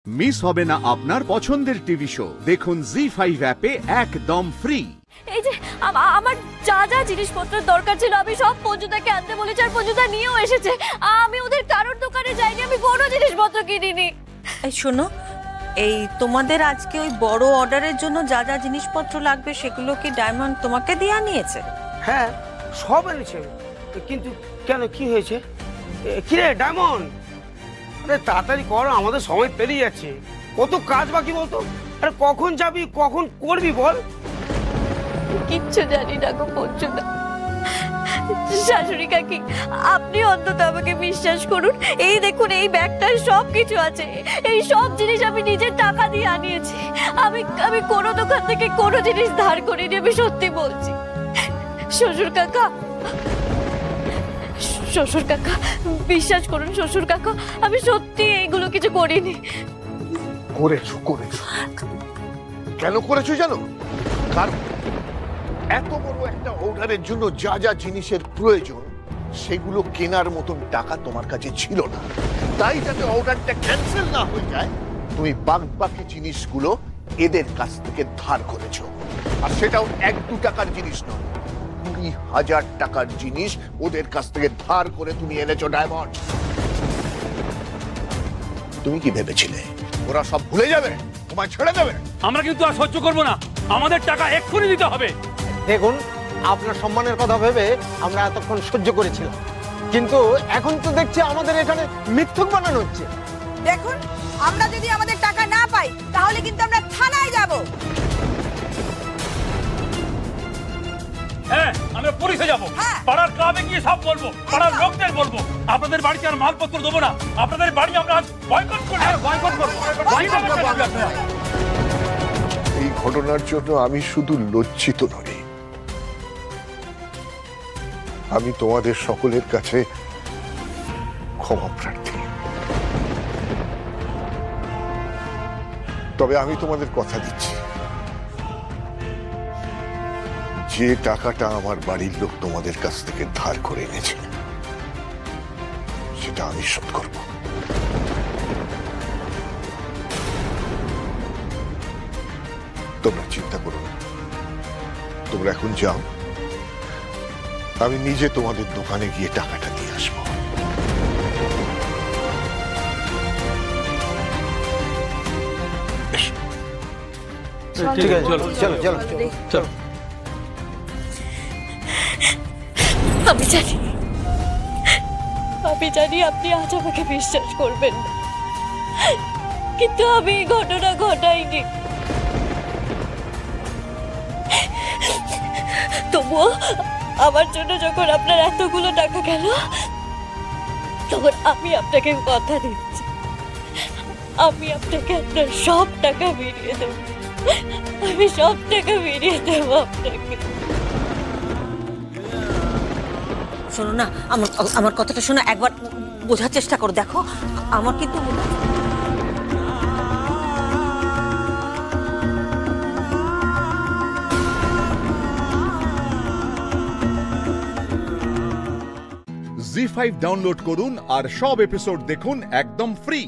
Miss হবে না আপনার পছন্দের টিভি শো। দেখুন জি5 অ্যাপে একদম ফ্রি। এই যে আমার যা যা জিনিসপত্রের দরকার ছিল আমি সব পঞ্চুদাকে আনতে বলেছি, আর পঞ্চুদা নিয়েও এসেছে। আমি ওদের কারোর দোকানে যাইনি, আমি কোনো জিনিসপত্র কিনিনি। এই শোনো, এই তোমাদের আজকে ওই বড় অর্ডারের জন্য যা যা জিনিসপত্র লাগবে সেগুলো কি ডায়মন্ড তোমাকে দিয়ে আনিয়েছে? হ্যাঁ, সব এনেছে। কিন্তু কেন, কি হয়েছে? কি রে ডায়মন্ড, আরে তাড়াতাড়ি কর, আমাদের সময় পেরিয়ে যাচ্ছে। কত কাজ বাকি বলতো। আরে কখন যাবি, কখন করবি বল। কিচ্ছু জানি না গো পঞ্চুদা। শাশুড়ি কাকি, আপনি অন্তত আমাকে বিশ্বাস করুন। এই দেখুন, এই ব্যাগটায় সব কিছু আছে। এই সব জিনিস আমি নিজের টাকা দিয়ে আনিয়েছি। আমি কোনো দোকান থেকে কোনো জিনিস ধার করিনি, আমি সত্যি বলছি। শ্বশুর কাকা, শ্বশুর কাকা বিশ্বাস করুন। শ্বশুর কাকা, আমি সত্যি এইগুলো কিছু করিনি। করেছো কেন করেছো জানো? কারণ এত বড় একটা অর্ডারের জন্য যা যা জিনিসের প্রয়োজন সেগুলো কেনার মতন টাকা তোমার কাছে ছিল না। তাই যাতে অর্ডারটা ক্যান্সেল না হয়ে যায়, তুমি বাকি জিনিসগুলো এদের কাছ থেকে ধার করেছো। আর সেটাও 1-2 টাকার জিনিস নয়, 20,000 টাকার জিনিস ওদের কাছ থেকে ধার করে তুমি এনেছো ডায়মন্ড। তুমি কি ভেবেছিলে ওরা সব ভুলে যাবে, তোমায় ছেড়ে দেবে? আমরা কিন্তু আর সহ্য করবো না, আমাদের টাকা এক্ষুনি দিতে হবে। দেখুন, আপনার সম্মানের কথা ভেবে আমরা এতক্ষণ সহ্য করেছিলাম, কিন্তু এখন তো দেখছি আমাদের এখানে মিথ্যুক বানানো হচ্ছে। দেখুন, আমরা যদি আমাদের টাকা না পাই তাহলে কিন্তু আমরা থানায় যাব। হ্যাঁ, আমরা পুলিশে যাবো, পাড়ার ক্লাবে গিয়ে সব বলবো, পাড়ার লোকদের বলবো আপনাদের বাড়িতে আর মালপত্র দেবো না, আপনাদের বাড়ি আমরা আজ বয়কট করবো। এই ঘটনার জন্য আমি শুধু লজ্জিত নই, আমি তোমাদের সকলের কাছে ক্ষমা প্রার্থী। তবে আমি তোমাদের কথা দিচ্ছি, যে টাকাটা আমার বাড়ির লোক তোমাদের কাছ থেকে ধার করে এনেছে সেটা আমি শোধ করব। তোমরা চিন্তা করো না, তোমরা এখন যাও, আমি নিজে তোমাদের দোকানে গিয়ে টাকাটা দিয়ে আসবো। ঠিক আছে, চলো চলো চলো চলো। আমি জানি আপনি আজ আমাকে বিশ্বাস করবেন না, কিন্তু আমি এই ঘটনা ঘটাইনি। তবুও আমার জন্য যখন আপনার এতগুলো টাকা গেল, তখন আমি আপনাকে কথা দিচ্ছি, আমি আপনাকে আপনার সব টাকা ফিরিয়ে দেব। আমি সব টাকা ফিরিয়ে দেব আপনাকে। শোনো না, আমার কথাটা শোনো, একবার বোঝার চেষ্টা করো। দেখো, আমার কিন্তু জি5 ডাউনলোড করুন আর সব এপিসোড দেখুন একদম ফ্রি।